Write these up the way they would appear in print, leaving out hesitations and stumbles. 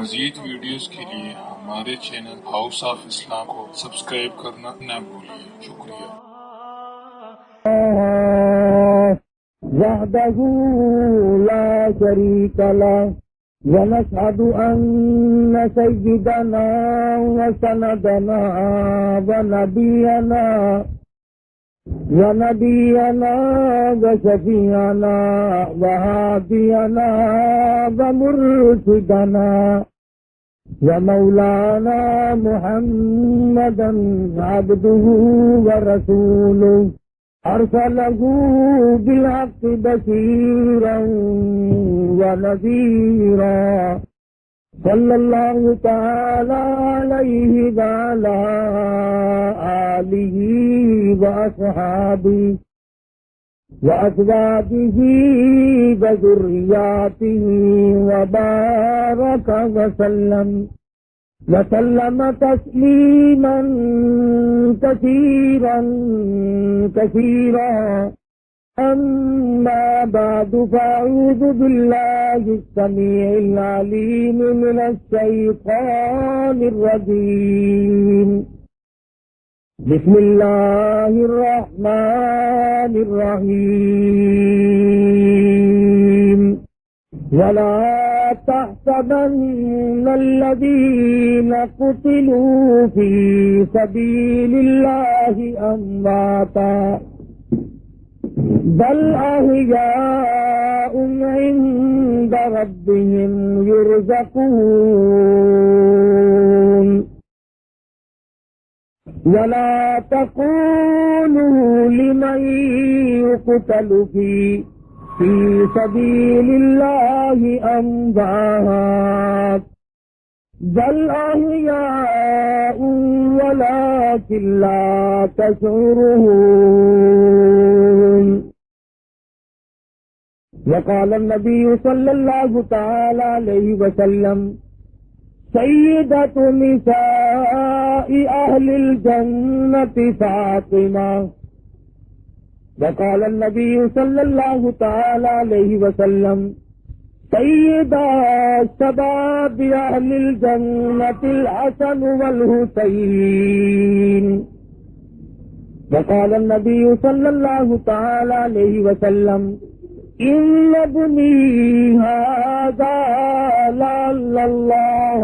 مزید ویڈیوز کے لیے ہمارے چینل ہاؤس آف اسلام کو سبسکرائب کرنا نہ بھولیے۔ شکریہ۔ وحدہ لا شریک لہ ونشہد ان سیدنا وسندنا ونبینا وشفیعنا وہادینا ومرشدنا ومولانا محمدا عبده ورسوله ارسلہ بالحق بشیرا ونذیرا صلی اللہ تعالی علیہ وعلی آلہ واصحابہ وازواجہ وذریاتہ وبارک وسلم تسلیما کثیرا اما بعد فاعوذ باللہ السمیع العلیم من الشیطان الرجیم بسم اللہ الرحمن الرحیم ولا تحسبن الذين قتلوا في سبيل الله أمواتا بل أحياء عند ربهم يرزقون ولا تقولوا لمن يقتل في سبيل الله أموات بل أحياء ولكن لا تشعرون وقال النبي صلى الله تعالى عليه وسلم سيدة نساء أهل الجنة فاطمة وقال النبي صلى الله تعالى عليه وسلم سيدا شباب أهل الجنة الحسن والحسين وقال النبي صلى الله تعالى عليه وسلم إن ابني هذا لعل الله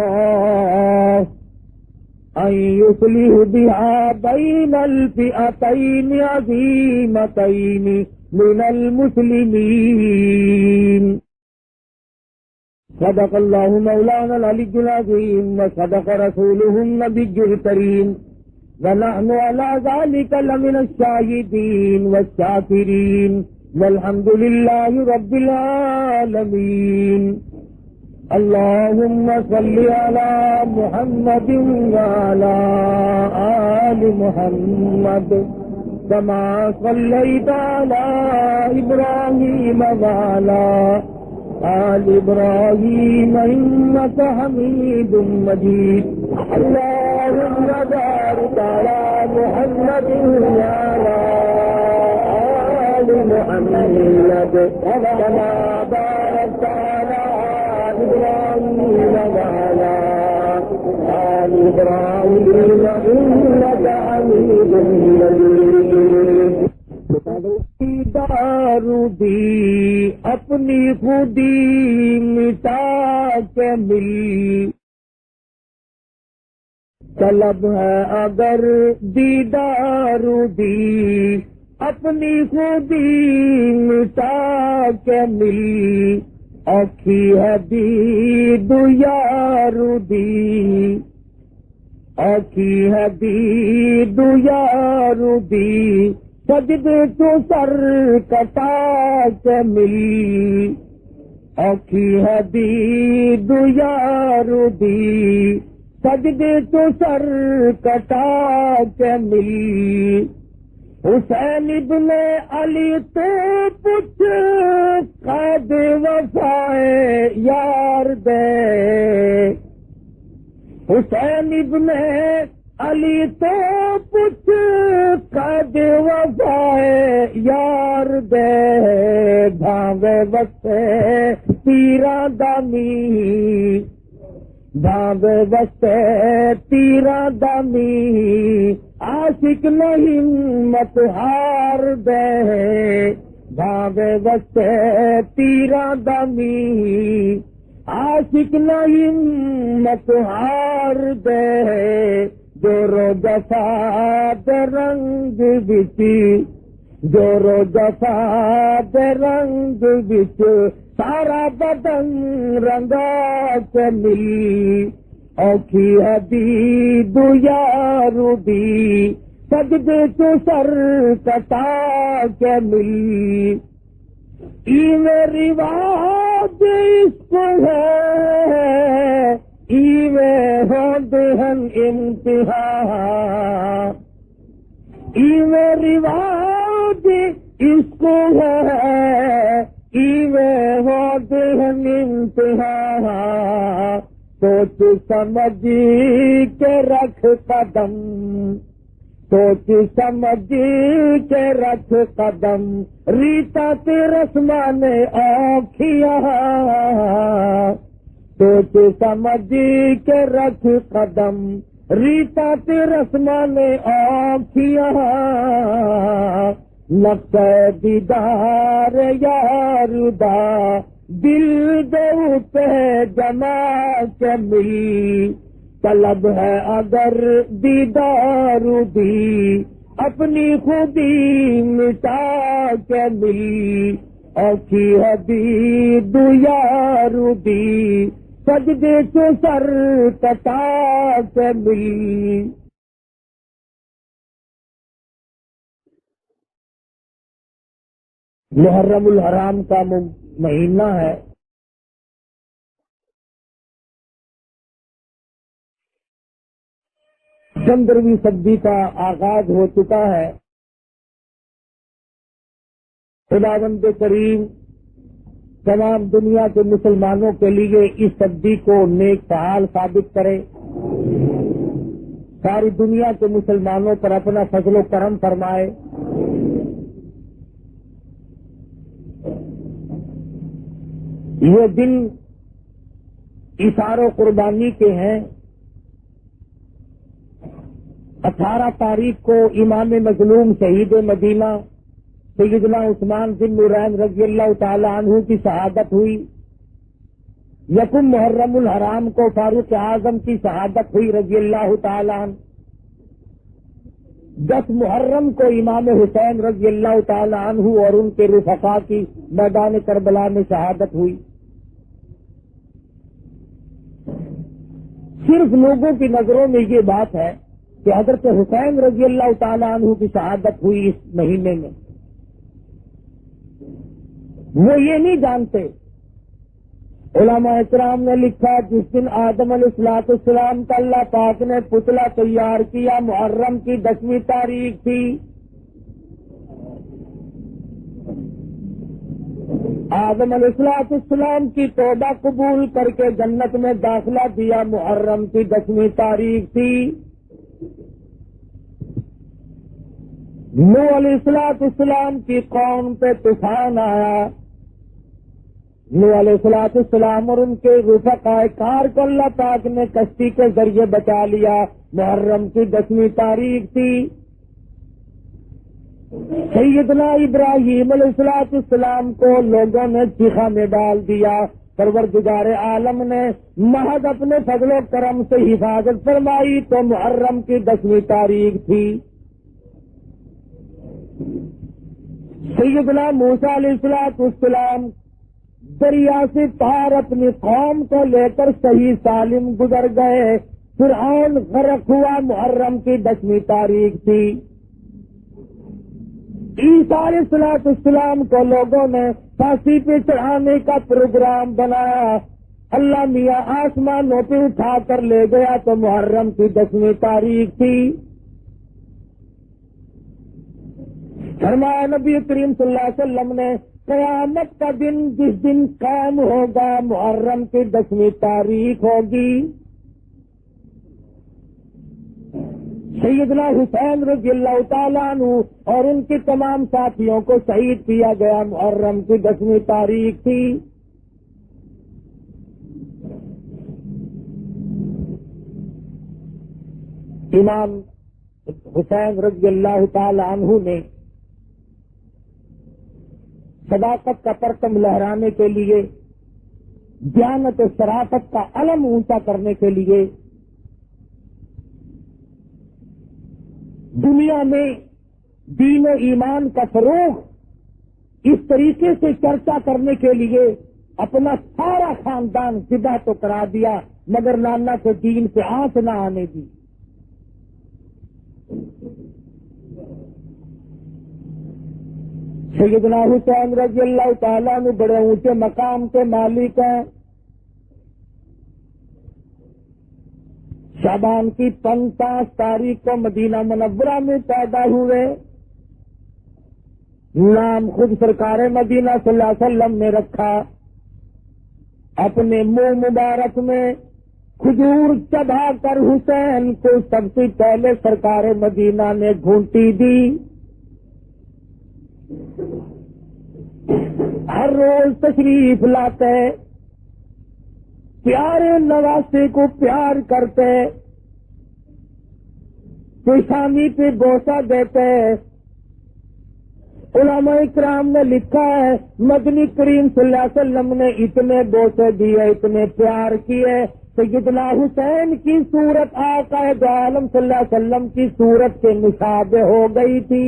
أن يصلح بها بين الفئتين عظيمتين من المسلمين صدق الله مولانا العلي العظيم وصدق رسوله النبي الكريم ونحن على ذلك لمن الشاهدين والشاكرين والحمد لله رب العالمين اللهم صل على محمد وعلى آل محمد كما صليت على إبراهيم وعلى آل إبراهيم إنك حميد مجيد اللهم بارك على محمد وعلى آل محمد كما باركت على إبراهيم وعلى آل إبراهيم إنك حميد مجيد دارو دی اپنی خودی مٹا کے ملی طلب ہے اگر دیدار دی اپنی خودی مٹا کے ملی اوکھی ہے دید یار دی اوکھی ہے دید یار دی سجدے تو سر کٹا کے ملی اوکھی ہے دید یار دی سجدے تو سر کٹا کے ملی حسین ابن علی تو پوچھ قید وفائے یار دے حسین ابن علی تو پوچھ قید وفائے یار دے بھاوے وقت تیرا دانی بھاوے وستے تیرا دمی عاشق نہیں مت ہار دے بھاوے وستے تیرا دمی عاشق نہیں مت ہار دے جورو جفا دے رنگ بچی جورو جفا دے رنگ بچ سارا بدن رنگا کے ملی اوکھی حدید یارو دی سجدے تو سر کٹا کے ملی رواج اس کو ہے ہو دہن امتحان رواج اس کو ہے ہو دہن امتحان سوچ سمجھ کے رکھ قدم سوچ سمجھ کے رکھ قدم ریتا رسمان آنکھیاں سوچ سمجھ کے رکھ قدم ریتا رسمان آنکھیاں نقص دیدار یار دا دل دو پہ جما کے ملی طلب ہے اگر دیدار دی اپنی خودی مٹا کے ملی اوکھی حدید یار دی سجدے تو سر کٹا کے ملی محرم الحرام کا مہینہ ہے. 15ویں صدی کا آغاز ہو چکا ہے. خداوند کریم تمام دنیا کے مسلمانوں کے لیے اس صدی کو نیک فعال ثابت کرے. ساری دنیا کے مسلمانوں پر اپنا فضل و کرم فرمائے. یہ دن اثار و قربانی کے ہیں. 18 تاریخ کو امام مظلوم شہید مدینہ سیدنا عثمان ذی النورین رضی اللہ تعالی عنہ کی شہادت ہوئی. یکم محرم الحرام کو فاروق اعظم کی شہادت ہوئی رضی اللہ تعالی عنہ. 10 محرم کو امام حسین رضی اللہ تعالی عنہ اور ان کے رفقا کی میدان کربلا میں شہادت ہوئی. صرف لوگوں کی نظروں میں یہ بات ہے کہ حضرت حسین رضی اللہ تعالی عنہ کی شہادت ہوئی اس مہینے میں. وہ یہ نہیں جانتے. علماء اکرام نے لکھا جس دن آدم علیہ السلام کا اللہ پاک نے پتلا تیار کیا محرم کی 10ویں تاریخ تھی. آدم علیہ السلام کی توبہ قبول کر کے جنت میں داخلہ دیا محرم کی 10ویں تاریخ تھی. نوح علیہ السلام کی قوم پہ طوفان آیا. نوح علیہ السلام اور ان کے رفقا کار کو اللہ پاک نے کشتی کے ذریعے بچا لیا. محرم کی 10ویں تاریخ تھی. سیدنا ابراہیم علیہ السلام کو لوگوں نے چیخا میں ڈال دیا. پروردگار عالم نے محض اپنے فضل و کرم سے حفاظت فرمائی تو محرم کی 10ویں تاریخ تھی. سیدنا موسیٰ علیہ السلام دریا سے پار اپنی قوم کو لے کر صحیح سالم گزر گئے. فرعون غرق ہوا. محرم کی 10ویں تاریخ تھی. عیسیٰ علیہ السلام کو لوگوں نے پھانسی پہ چڑھانے کا پروگرام بنایا. اللہ میاں آسمانوں پہ اٹھا کر لے گیا تو محرم کی 10ویں تاریخ تھی. فرمایا نبی کریم صلی اللہ علیہ وسلم نے قیامت کا دن جس دن قائم ہوگا محرم کی 10ویں تاریخ ہوگی. سیدنا حسین رضی اللہ تعالیٰ عنہ اور ان کے تمام ساتھیوں کو شہید کیا گیا. محرم کی 10ویں تاریخ تھی. امام حسین رضی اللہ تعالی عنہ نے صداقت کا پرچم لہرانے کے لیے، دیانت و شرافت کا علم اونچا کرنے کے لیے دنیا میں دین و ایمان کا فروغ اس طریقے سے چرچا کرنے کے لیے اپنا سارا خاندان فدا تو کرا دیا، مگر نانا کو دین سے آنچ نہ آنے دی۔ سیدنا حسین رضی اللہ تعالیٰ نے بڑے اونچے مقام کے مالک ہیں۔ شعبان کی 15 تاریخ کو مدینہ منورہ میں پیدا ہوئے۔ نام خود سرکار مدینہ صلی اللہ علیہ وسلم نے رکھا۔ اپنے منہ مبارک میں کھجور چبا کر حسین کو سب سے پہلے سرکار مدینہ نے گھونٹی دی۔ ہر روز تشریف لاتے، پیارے نواسے کو پیار کرتے، پیشانی پہ بوسہ دیتے۔ علماء اکرام نے لکھا ہے مدنی کریم صلی اللہ علیہ وسلم نے اتنے بوسے دیے، اتنے پیار کیے، سیدنا حسین کی صورت آقا دو عالم صلی اللہ علیہ وسلم کی صورت کے مشابہ ہو گئی تھی۔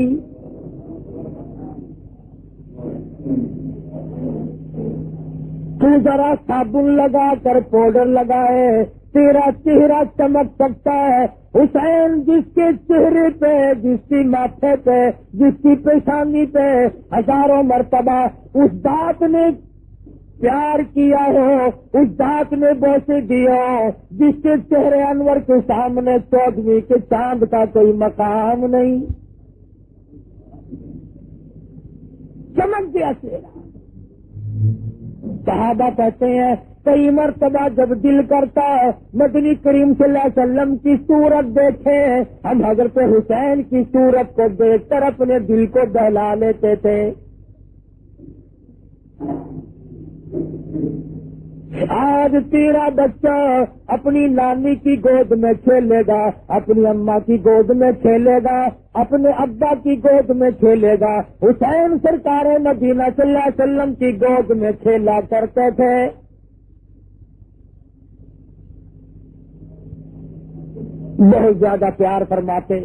تو ذرا صابن لگا کر پاؤڈر لگائے، تیرا چہرہ چمک سکتا ہے۔ حسین جس کے چہرے پہ، جس کی ماتھے پہ، جس کی پیشانی پہ ہزاروں مرتبہ اس ذات نے پیار کیا ہو، اس ذات نے بوسے دیا ہو، جس کے چہرے انور کے سامنے 14ویں کے چاند کا کوئی مقام نہیں، چمک گیا چہرہ۔ صحابہ کہتے ہیں کئی مرتبہ جب دل کرتا ہے مدنی کریم صلی اللہ علیہ وسلم کی صورت دیکھے، ہم حضرت حسین کی صورت کو دیکھ کر اپنے دل کو بہلا لیتے تھے۔ آج تیرا بچہ اپنی نانی کی گود میں کھیلے گا، اپنی اماں کی گود میں کھیلے گا، اپنے ابا کی گود میں کھیلے گا۔ حسین سرکار مدینہ صلی اللہ علیہ وسلم کی گود میں کھیلا کرتے تھے۔ بہت زیادہ پیار فرماتے،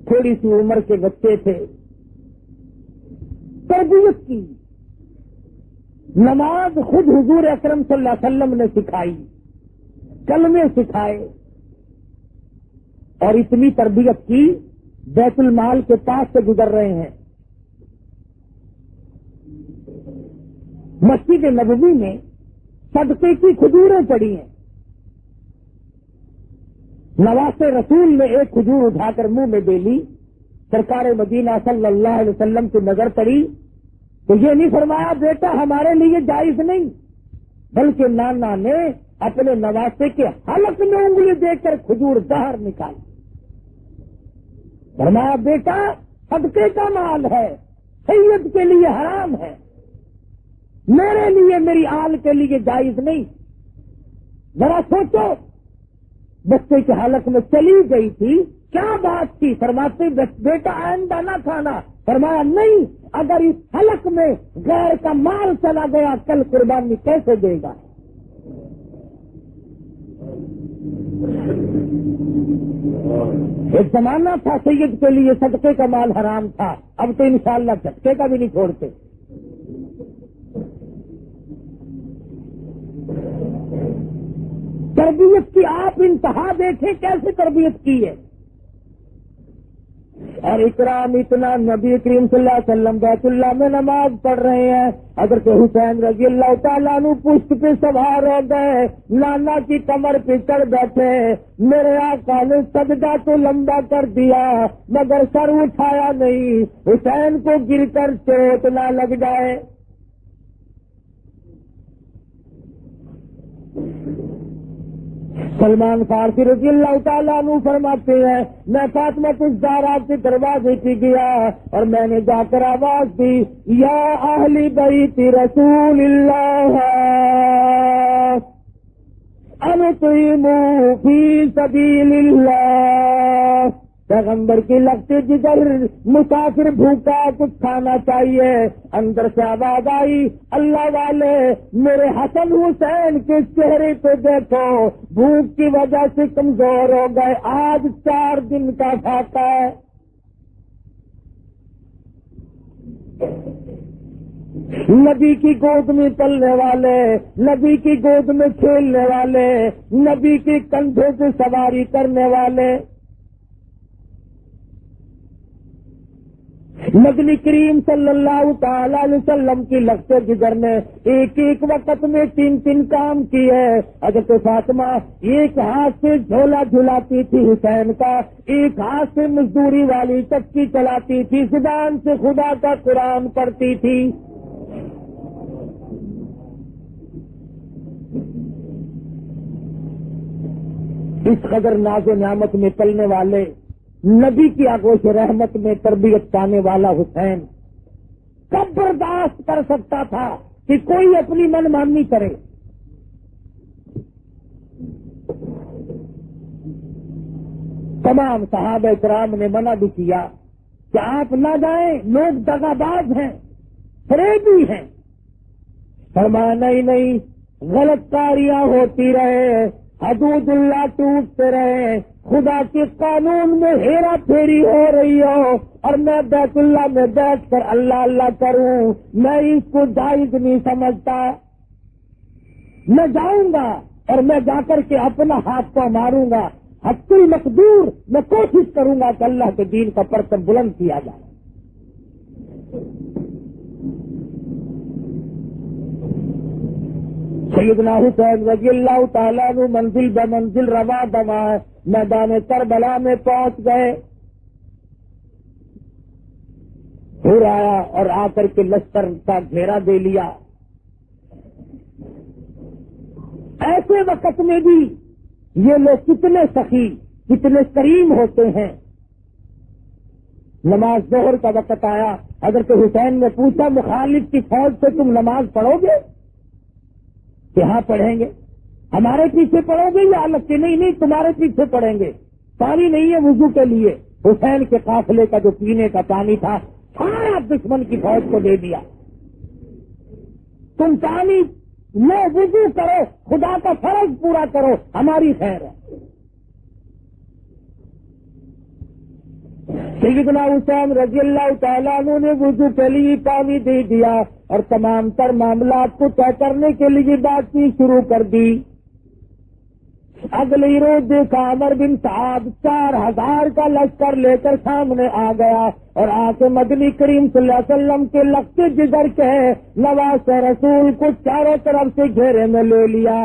تھوڑی سی عمر کے بچے تھے، تربیت کی، نماز خود حضور اکرم صلی اللہ علیہ وسلم نے سکھائی، کلمے سکھائے، اور اتنی تربیت کی بیت المال کے پاس سے گزر رہے ہیں۔ مسجد نبوی میں صدقے کی کھجوریں پڑی ہیں۔ نواز رسول نے ایک کھجور اٹھا کر منہ میں دے لی، سرکار مدینہ صلی اللہ علیہ وسلم کی نظر پڑی تو یہ نہیں فرمایا بیٹا ہمارے لیے جائز نہیں، بلکہ نانا نے اپنے نواسے کے حلق میں انگلی دے کر کھجور باہر نکالی، فرمایا بیٹا صدقے کا مال ہے، سید کے لیے حرام ہے، میرے لیے، میری آل کے لیے جائز نہیں۔ ذرا سوچو، بچے کے حلق میں چلی گئی تھی، کیا بات تھی؟ فرماتے بیٹا آئندہ نہ کھانا، فرمایا نہیں، اگر اس حلق میں غیر کا مال چلا گیا کل قربانی کیسے دے گا؟ ایک زمانہ تھا سید کے لیے صدقے کا مال حرام تھا، اب تو انشاءاللہ صدقے کا بھی نہیں چھوڑتے۔ تربیت کی آپ انتہا دیکھیں کیسے تربیت کی ہے، اور اکرام اتنا، نبی کریم صلی اللہ علیہ وسلم بیت اللہ میں نماز پڑھ رہے ہیں، حضرت حسین رضی اللہ تعالیٰ عنہ پشت پہ سوار ہو گئے، نانا کی کمر پہ چڑھ بیٹھے، میرے آقا نے سجدہ تو لمبا کر دیا مگر سر اٹھایا نہیں، حسین کو گر کر چوٹ نہ لگ جائے۔ سلمان فارسی رضی اللہ تعالیٰ عنہ فرماتے ہیں میں فاطمہ الزہرا کے دروازے پہ گیا اور میں نے جا کر آواز دی، یا اہل بیت رسول اللہ، انطعموا فی سبیل اللہ، پیغمبر کی لگتے جگر مسافر بھوکا کچھ کھانا چاہیے، اندر سے آواز آئی اللہ والے میرے حسن حسین کے چہرے کو دیکھو، بھوک کی وجہ سے کمزور ہو گئے، آج 4 دن کا فاقہ ہے۔ نبی کی گود میں پلنے والے، نبی کی گود میں کھیلنے والے، نبی کے کندھے سے سواری کرنے والے، نبی کریم صلی اللہ تعالی علیہ وسلم کی لگتے جگر نے ایک ایک وقت میں 3 کام کیے۔ حضرت فاطمہ ایک ہاتھ سے جھولا جھلاتی تھی حسین کا، ایک ہاتھ سے مزدوری والی چکی چلاتی تھی، زبان سے خدا کا قرآن پڑھتی تھی۔ اس قدر ناز و نعمت میں پلنے والے، نبی کی آغوش رحمت میں تربیت پانے والا حسین کب برداشت کر سکتا تھا کہ کوئی اپنی من مانی کرے؟ تمام صحابہ کرام نے منع بھی کیا کہ آپ نہ جائیں، لوگ دغاباز ہیں، فریبی ہیں۔ فرمایا نہیں، غلط کاریاں ہوتی رہے، حدود اللہ ٹوٹتے رہے، خدا کے قانون میں ہیرا پھیری ہو رہی ہو اور میں بیت اللہ میں بیٹھ کر اللہ اللہ کروں، میں اس کو جائز نہیں سمجھتا۔ میں جاؤں گا اور میں جا کر کے اپنا ہاتھ پاؤں ماروں گا، حتی المقدور میں کوشش کروں گا کہ اللہ کے دین کا پرچم بلند کیا جائے۔ سیدنا حسین رضی اللہ تعالیٰ عنہ منزل بمنزل رواں دواں میدان کربلا میں پہنچ گئے۔ پھر آیا اور آ کر کے لشکر کا گھیرا دے لیا۔ ایسے وقت میں بھی یہ لوگ کتنے سخی، کتنے کریم ہوتے ہیں۔ نماز ظہر کا وقت آیا، حضرت حسین نے پوچھا مخالف کی فوج سے تم نماز پڑھو گے؟ کہ ہاں پڑھیں گے۔ ہمارے پیچھے پڑھو گے یا الگ کے؟ نہیں تمہارے پیچھے پڑھیں گے۔ پانی نہیں ہے وضو کے لیے، حسین کے قافلے کا جو پینے کا پانی تھا سارا دشمن کی فوج کو دے دیا۔ تم پانی لو، وضو کرو، خدا کا فرض پورا کرو، ہماری خیر ہے۔ سیدنا حسین رضی اللہ تعالیٰ عنہ نے وضو کے لیے پانی دے دیا اور تمام تر معاملات کو طے کرنے کے لیے بات چیت شروع کر دی۔ اگلی روز دیکھا عمر بن سعد 4000 کا لشکر لے کر سامنے آ گیا اور آ کے مدنی کریم صلی اللہ علیہ وسلم کے لگتے جگر کے نواز رسول کو چاروں طرف سے گھیرے میں لے لیا۔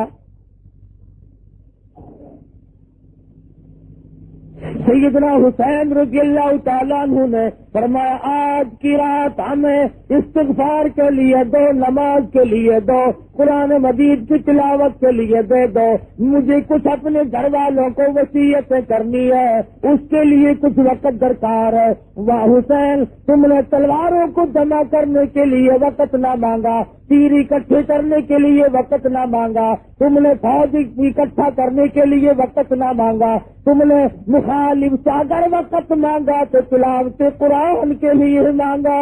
سیدنا حسین رضی اللہ تعالیٰ عنہ نے فرمایا آج کی رات ہمیں استغفار کے لیے دو، نماز کے لیے دو، قرآن مجید کی تلاوت کے لیے دے دو، مجھے کچھ اپنے گھر والوں کو وصیتیں کرنی ہے، اس کے لیے کچھ وقت درکار ہے۔ واہ حسین، تم نے تلواروں کو جمع کرنے کے لیے وقت نہ مانگا، تیر اکٹھے کرنے کے لیے وقت نہ مانگا، تم نے فوج اکٹھا کرنے کے لیے وقت نہ مانگا، تم نے مخالف سے اگر وقت مانگا تو تلاوت قرآن کے لیے مانگا۔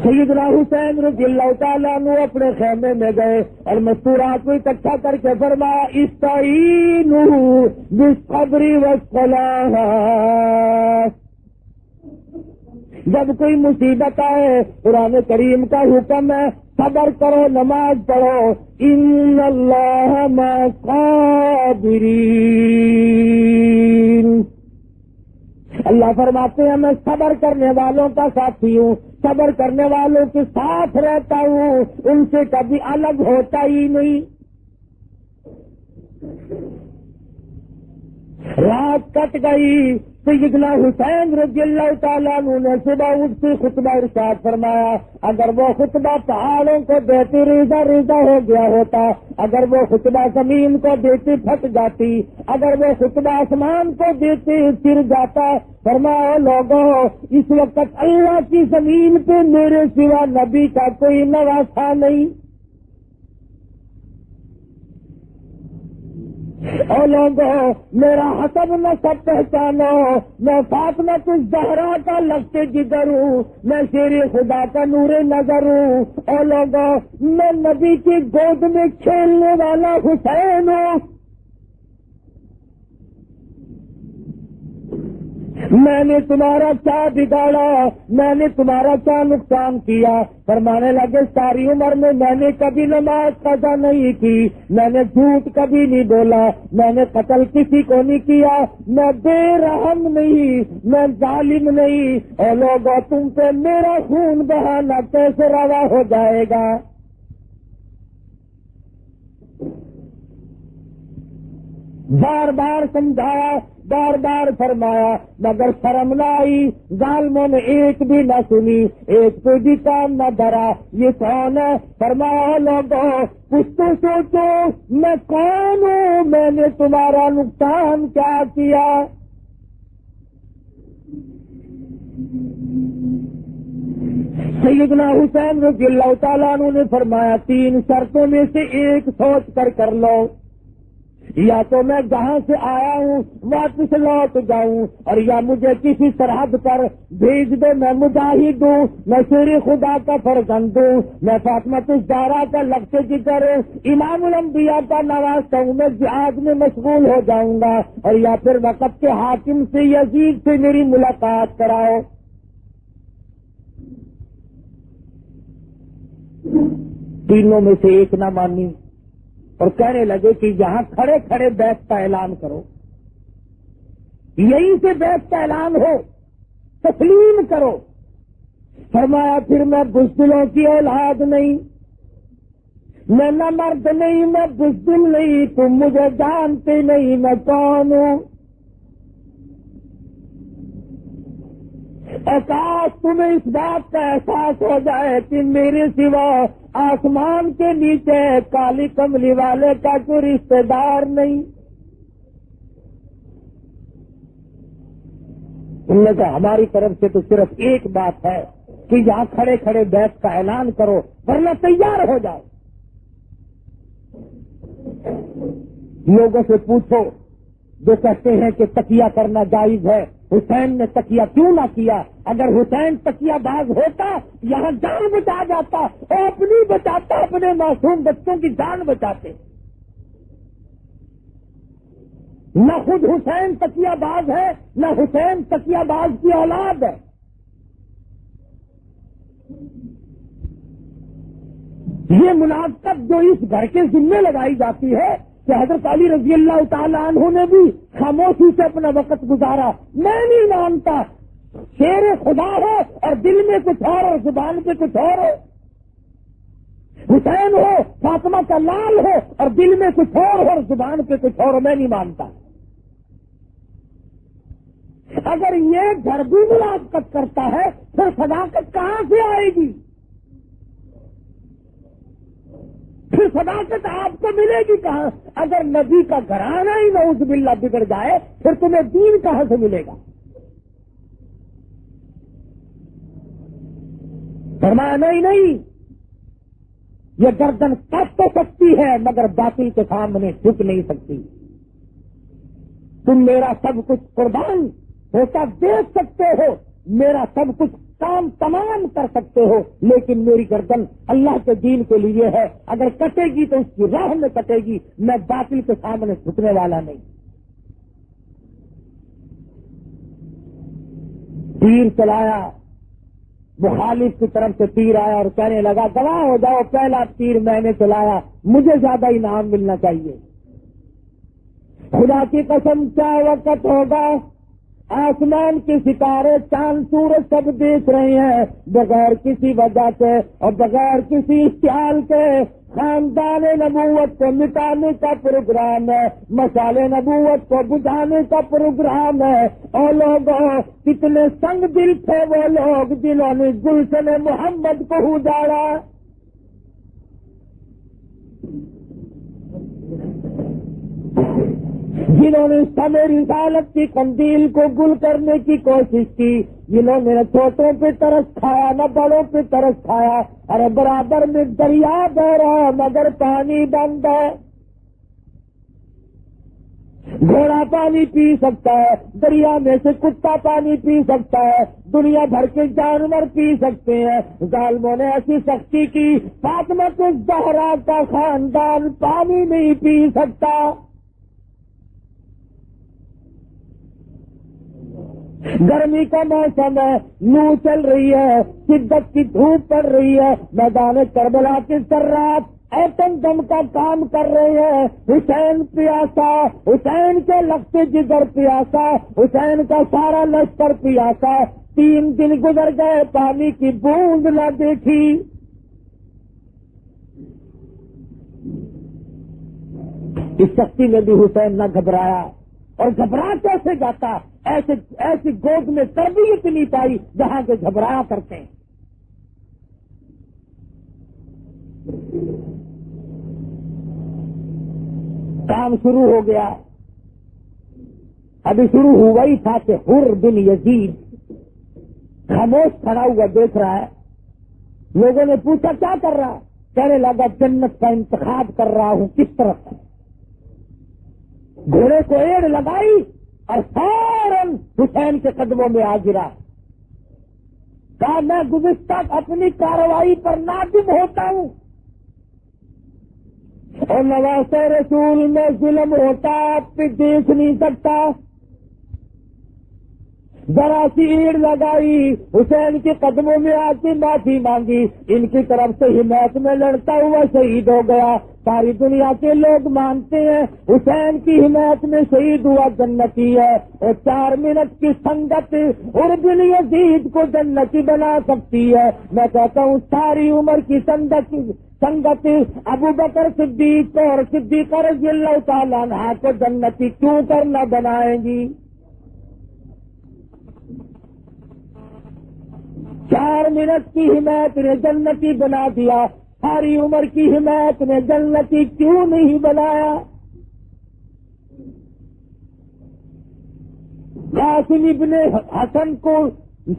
سیدنا حسین رضی اللہ تعالیٰ عنہ اپنے خیمے میں گئے اور مستورات کو اکٹھا کر کے فرمایا استعینوا بالصبر والصلاۃ۔ جب کوئی مصیبت آئے قرآن کریم کا حکم ہے صبر کرو، نماز پڑھو، ان اللہ مع الصابرین۔ اللہ فرماتے ہیں میں صبر کرنے والوں کا ساتھی ہوں، صبر کرنے والوں کے ساتھ رہتا ہوں، ان سے کبھی الگ ہوتا ہی نہیں۔ رات کٹ گئی، سیدنا حسین رضی اللہ تعالیٰ عنہ نے صبح اٹھتے خطبہ ارشاد فرمایا، اگر وہ خطبہ پہاڑوں کو دیتے ریزہ ریزہ ہو گیا ہوتا، اگر وہ خطبہ زمین کو دیتے پھٹ جاتی، اگر وہ خطبہ آسمان کو دیتے گر جاتا۔ فرمایا لوگوں، اس وقت اللہ کی زمین پہ میرے سوا نبی کا کوئی نواسا نہیں۔ او لوگوں، میرا حسب نسب پہچانو، میں فاطمہ الزہرا کا لفظ جگر ہوں، میں شیر خدا کا نور نظر ہوں۔ او لوگوں، میں نبی کی گود میں کھیلنے والا حسین ہوں۔ میں نے تمہارا کیا بگاڑا، میں نے تمہارا کیا نقصان کیا؟ فرمانے لگے ساری عمر میں نے کبھی نماز قضا نہیں کی، میں نے جھوٹ کبھی نہیں بولا، میں نے قتل کسی کو نہیں کیا، میں بے رحم نہیں، میں ظالم نہیں۔ اور لوگوں، تم پہ میرا خون بہانا کیسے روا ہو جائے گا؟ بار بار سمجھایا، بار بار فرمایا، مگر شرم نہ آئی، ظالموں نے ایک بھی نہ سنی، ایک پہ بھی کام نہ دھرا۔ یہ کون ہے؟ فرمایا لوگوں، کچھ تو سوچو، میں کون ہوں؟ میں نے تمہارا نقصان کیا کیا؟ سیدنا حسین رضی اللہ تعالیٰ عنہ نے فرمایا، 3 شرطوں میں سے ایک سوچ کر لو، یا تو میں جہاں سے آیا ہوں واپس لوٹ جاؤں، اور یا مجھے کسی سرحد پر بھیج دو، میں مجاہد ہوں، میں شیر خدا کا فرزند ہوں، میں فاطمہ الزہرا کا لفظ جگر ہوں، امام الانبیاء کا نواسا ہوں، میں جہاد میں مشغول ہو جاؤں گا، اور یا پھر وقت کے حاکم سے یزید سے میری ملاقات کراؤ۔ تینوں میں سے ایک نہ مانی اور کہنے لگے کہ یہاں کھڑے کھڑے بیعت کا اعلان کرو، یہیں سے بیعت کا اعلان ہو، تسلیم کرو۔ فرمایا پھر میں بزدلوں کی اولاد نہیں، میں نہ مرد نہیں، میں بزدل نہیں، تم مجھے جانتے نہیں میں کون ہوں۔ کاش تمہیں اس بات کا احساس ہو جائے کہ میرے سوا آسمان کے نیچے کالی کملی والے کا کوئی رشتہ دار نہیں۔ ان میں سے ہماری طرف سے تو صرف ایک بات ہے کہ یہاں کھڑے کھڑے بیعت کا اعلان کرو، ورنہ تیار ہو جاؤ۔ لوگوں سے پوچھو جو کہتے ہیں کہ تکیہ کرنا جائز ہے، حسین نے تکیہ کیوں نہ کیا؟ اگر حسین تکیہ باز ہوتا یہاں جان بچا جاتا، اور اپنی بچاتا، اپنے معصوم بچوں کی جان بچاتے۔ نہ خود حسین تکیہ باز ہے، نہ حسین تکیہ باز کی اولاد ہے۔ یہ منافقت جو اس گھر کے ذمے لگائی جاتی ہے کہ حضرت علی رضی اللہ تعالیٰ عنہ نے بھی خاموشی سے اپنا وقت گزارا، میں نہیں مانتا۔ شیر خدا ہو اور دل میں کچھ اور زبان پہ کچھ اور ہو، حسین ہو فاطمہ کا لال ہو اور دل میں کچھ اور زبان پہ کچھ اور، میں نہیں مانتا۔ اگر یہ گھر بھی منافقت کرتا ہے پھر صداقت کہاں سے آئے گی؟ پھر صداقت آپ کو ملے گی کہاں؟ اگر نبی کا گھرانہ ہی نعوذ باللہ بگڑ جائے پھر تمہیں دین کہاں سے ملے گا؟ فرمایا نہیں، یہ گردن کٹ تو سکتی ہے مگر باطل کے سامنے جھک نہیں سکتی۔ تم میرا سب کچھ قربان ہوتا دیکھ سکتے ہو، میرا سب کچھ کام تمام کر سکتے ہو، لیکن میری گردن اللہ کے دین کے لیے ہے، اگر کٹے گی تو اس کی راہ میں کٹے گی، میں باطل کے سامنے جھکنے والا نہیں۔ تیر چلایا، مخالف کی طرف سے تیر آیا اور کہنے لگا گواہ ہو جاؤ پہلا تیر میں نے چلایا، مجھے زیادہ انعام ملنا چاہیے۔ خدا کی قسم کیا وقت ہوگا، آسمان کے ستارے چاند سورج سب دیکھ رہے ہیں بغیر کسی وجہ سے اور بغیر کسی اختیار کے۔ خاندان نبوت کو مٹانے کا پروگرام ہے، مصالح نبوت کو بجھانے کا پروگرام ہے۔ اور لوگوں کتنے سنگ دل تھے وہ لوگ جنہوں نے گلشن محمد کو اجاڑا۔ جنہوں نے سمے رسالت کی قندیل کو گل کرنے کی کوشش کی، جنہوں نے نہ چھوٹوں پہ ترس کھایا نہ بڑوں پہ ترس کھایا، ارے برابر میں دریا بہ رہا مگر پانی بند ہے۔ گھوڑا پانی پی سکتا ہے، دریا میں سے کتا پانی پی سکتا ہے، دنیا بھر کے جانور پی سکتے ہیں۔ ظالموں نے ایسی سختی کی، فاطمہ الزہرا کا خاندان پانی نہیں پی سکتا۔ گرمی کا موسم ہے، لو چل رہی ہے، شدت کی دھوپ پڑ رہی ہے، میدان کربلا کے سرات ایٹم بم کا کام کر رہے ہیں۔ حسین پیاسا، حسین کے لگتے جگر پیاسا، حسین کا سارا لشکر پیاسا۔ 3 دن گزر گئے، پانی کی بوند نہ دیکھی۔ اس سختی میں بھی حسین نہ گھبرایا، اور گھبرا کیسے جاتا؟ ایسی گود میں تربیت نہیں پائی جہاں کے گھبرایا کرتے ہیں۔ کام شروع ہو گیا، ابھی شروع ہوا ہی تھا کہ حر بن یزید خاموش کھڑا ہوا دیکھ رہا ہے۔ لوگوں نے پوچھا کیا کر رہا ہے؟ کہنے لگا جنت کا انتخاب کر رہا ہوں، کس طرف؟ گھوڑے کو ایڑ لگائی اور فوراً حسین کے قدموں میں آ گرا۔ کہا میں گزشتہ اپنی کارروائی پر نادم ہوتا ہوں، اور نواسے رسول میں ظلم ہوتا آپ پہ دیکھ نہیں سکتا۔ ذرا سی ایڑ لگائی، حسین کے قدموں میں آ کے معافی مانگی، ان کی طرف سے حمایت میں لڑتا ہوا شہید ہو گیا۔ ساری دنیا کے لوگ مانتے ہیں حسین کی حمایت میں شہید ہوا جنتی ہے، اور 4 منٹ کی سنگت حر بن یزید کو جنتی بنا سکتی ہے۔ میں کہتا ہوں ساری عمر کی سنگت ابو بکر صدیق اور صدیقہ رضی اللہ تعالیٰ عنہ کو جنتی کیوں کر نہ بنائیں گی؟ 4 منٹ کی حمایت نے جنتی بنا دیا، ساری عمر کی حمایت نے جنتی کیوں نہیں بنایا؟ قاسم ابن حسن کو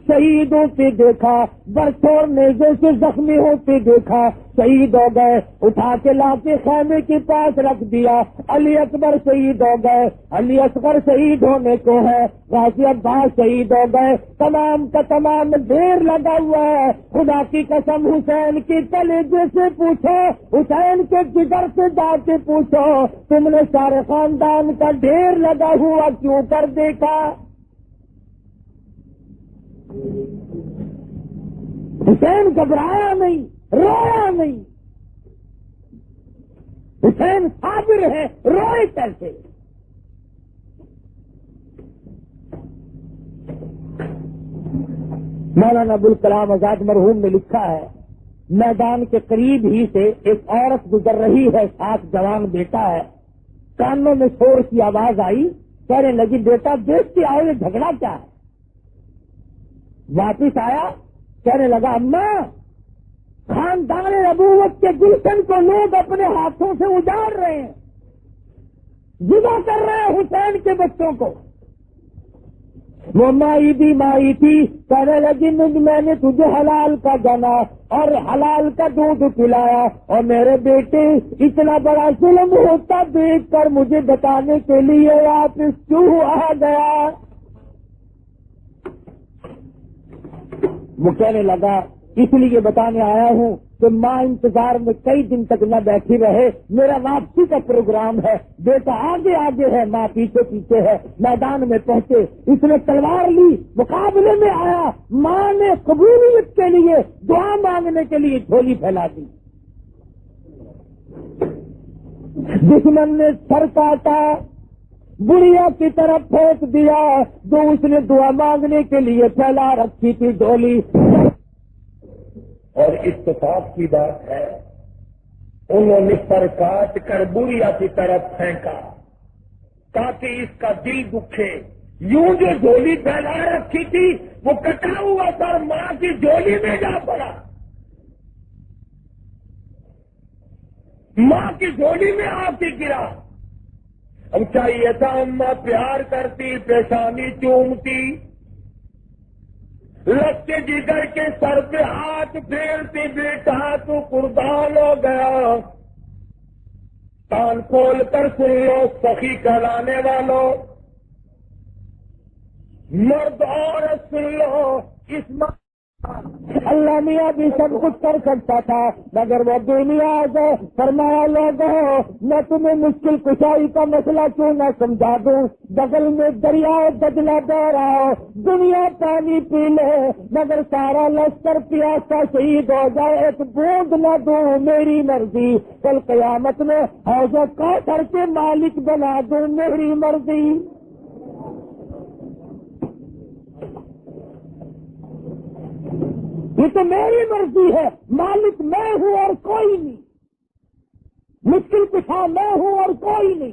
شہید ہوتے دیکھا، برسور نیزے سے زخمی ہوتے دیکھا، شہید ہو گئے، اٹھا کے لا کے خیمے کے پاس رکھ دیا۔ علی اکبر شہید ہو گئے، علی اصغر شہید ہونے کو ہے، غازی عباس شہید ہو گئے، تمام کا تمام ڈھیر لگا ہوا ہے۔ خدا کی قسم حسین کے کلیجے سے پوچھو، حسین کے جگر سے جا کے پوچھو، تم نے سارے خاندان کا ڈھیر لگا ہوا کیوں کر دیکھا؟ حسین گھبرایا نہیں، رویا نہیں، حسین صابر ہے، روئے کیسے؟ مولانا ابوالکلام آزاد مرحوم نے لکھا ہے، میدان کے قریب ہی سے ایک عورت گزر رہی ہے، ساتھ جوان بیٹا ہے، کانوں میں شور کی آواز آئی، کہنے لگی بیٹا دیکھ کے آؤ یہ جھگڑا کیا ہے؟ واپس آیا، کہنے لگا اماں خاندان نبوت کے گلشن کو لوگ اپنے ہاتھوں سے اجاڑ رہے ہیں، جدا کر رہے ہیں حسین کے بچوں کو۔ وہ مائی بھی مائی تھی، کہنے لگی میں نے تجھے حلال کا جانا اور حلال کا دودھ پلایا، اور میرے بیٹے اتنا بڑا ظلم ہوتا دیکھ کر مجھے بتانے کے لیے واپس کیوں آ گیا؟ وہ کہنے لگا اس لیے بتانے آیا ہوں کہ ماں انتظار میں کئی دن تک نہ بیٹھی رہے، میرا واپسی کا پروگرام ہے، بیٹا آگے آگے ہے، ماں پیچھے پیچھے ہے۔ میدان میں پہنچے، اس نے تلوار لی، مقابلے میں آیا، ماں نے قبولیت کے لیے دعا مانگنے کے لیے جھولی پھیلا دی۔ دشمن نے سر کاٹا، بڑھیا کی طرف پھینک دیا جو اس نے دعا مانگنے کے لیے پھیلا رکھی تھی ڈولی۔ اور اتفاق کی بات ہے انہوں نے سر کاٹ کر بوریا کی طرف پھینکا تاکہ اس کا دل دکھے. یوں جو جھولی پھیلا رکھی تھی وہ کٹا ہوا سر ماں کی جھولی میں جا پڑا. ماں کی جھولی میں آ کے گرا. اب چاہیے تھا اماں پیار کرتی، پیشانی چومتی، لگتے جگر کے سر پہ ہاتھ پھیرتی، بیٹا تو قربان ہو گیا. کان کھول کر سن لو سخی کہلانے والوں، مرد عورت سن لو. اس اللہ میاں بھی سب کچھ کر سکتا تھا مگر وہ دنیا سے فرمایا لوگوں میں تمہیں مشکل کشائی کا مسئلہ کیوں نہ سمجھا دوں. بغل میں دریا دجلہ بہ رہا ہو، دنیا پانی پی لے مگر سارا لشکر پیاسا شہید ہو جائے، ایک بوند نہ دوں میری مرضی. کل قیامت میں حوض کوثر کے مالک بنا دوں میری مرضی. یہ تو میری مرضی ہے، مالک میں ہوں اور کوئی نہیں، مشکل کشا میں ہوں اور کوئی نہیں.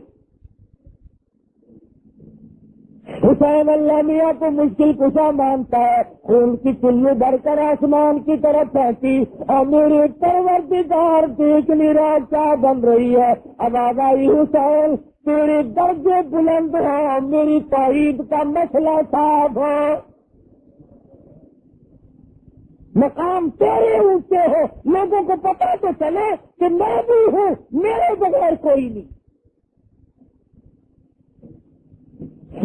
حسین اللہ میاں کو مشکل کشا مانتا ہے، خون کی چلو بھر کر آسمان کی طرف پھینکی اور میرے پروردگار دیکھ نہیں رہا کیا بن رہی ہے. اب آبائی حسین تیرے درجے بلند ہو، میری توحید کا مسئلہ صاف ہو، مقام تیرے اونچے ہو، لوگوں کو پتہ تو چلے کہ میں بھی ہوں، میرے بغیر کوئی نہیں.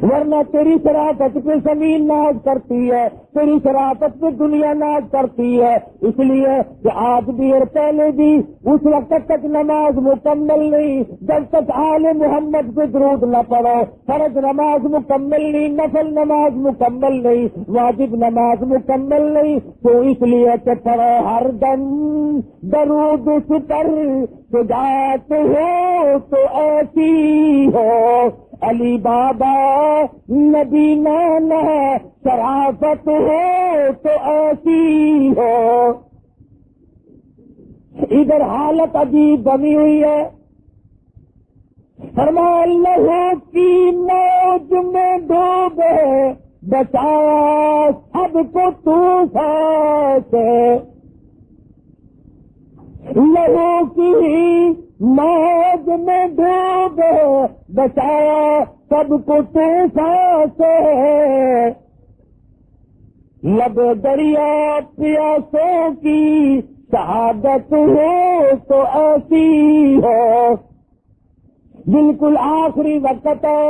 ورنہ تیری شرافت پہ زمین ناز کرتی ہے، تیری شرافت پہ دنیا ناز کرتی ہے. اس لیے کہ آج بھی اور پہلے بھی اس وقت تک نماز مکمل نہیں جب تک آل محمد پہ درود نہ پڑھو. فرض نماز مکمل نہیں، نفل نماز مکمل نہیں، واجب نماز مکمل نہیں. تو اس لیے کہ پڑھو ہر دم درود اس پر، سجات ہو تو ایسی ہو علی بابا نبی نانا، شرافت ہو تو ایسی ہو. ادھر حالت عجیب بنی ہوئی ہے. فرمایا لہو کی موج میں ڈوبے بچایا سب کو طوفان سے. لہو کی موج میں ڈوبے بچایا سب کو طوفان سے. لب دریا پیاسوں کی شہادت ہو تو ایسی ہو. بالکل آخری وقت ہے.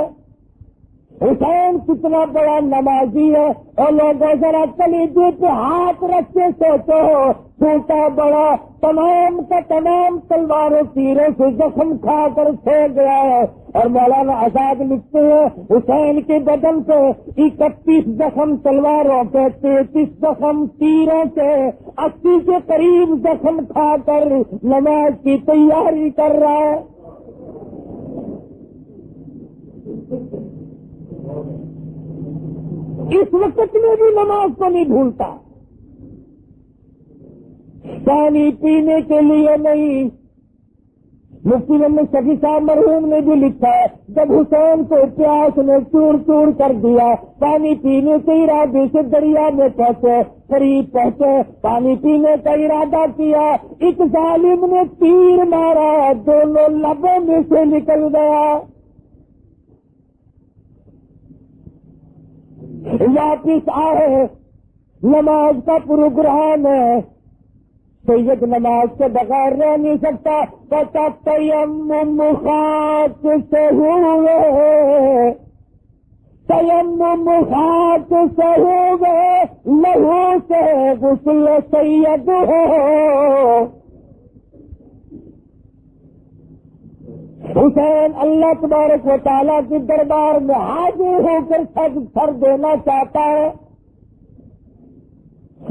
حسین کتنا بڑا نمازی ہے اور لوگوں ذرا کلیجے پہ ہاتھ رکھ کے سوچو، چھوٹا بڑا تمام کا تمام تلواروں تیروں سے زخم کھا کر سو گیا ہے. اور مولانا آزاد لکھتے ہیں حسین کے بدن سے 31 زخم تلواروں کے، 33 زخم تیروں کے، 80 کے قریب زخم کھا کر نماز کی تیاری کر رہا ہے. اس وقت میں بھی نماز کو نہیں بھولتا. پانی پینے کے لیے نہیں. مفتی محمد شفیع صاحب مرحوم نے بھی لکھا ہے جب حسین کو پیاس نے چور چور کر دیا، پانی پینے کے ارادے سے دریا میں پہنچے، قریب پہنچے، پانی پینے کا ارادہ کیا، ایک ظالم نے تیر مارا، دونوں لبوں میں سے نکل گیا. واپس آئے، نماز کا پروگرام ہے، سید نماز کے بغیر رہ نہیں سکتا. پتا تیمم خاک سے ہوئے، تیمم خاک سے ہوئے، لہو سے غسل سید ہو. حسین اللہ تبارک و تعالیٰ کے دربار میں حاضر ہو کر سر دینا چاہتا ہے.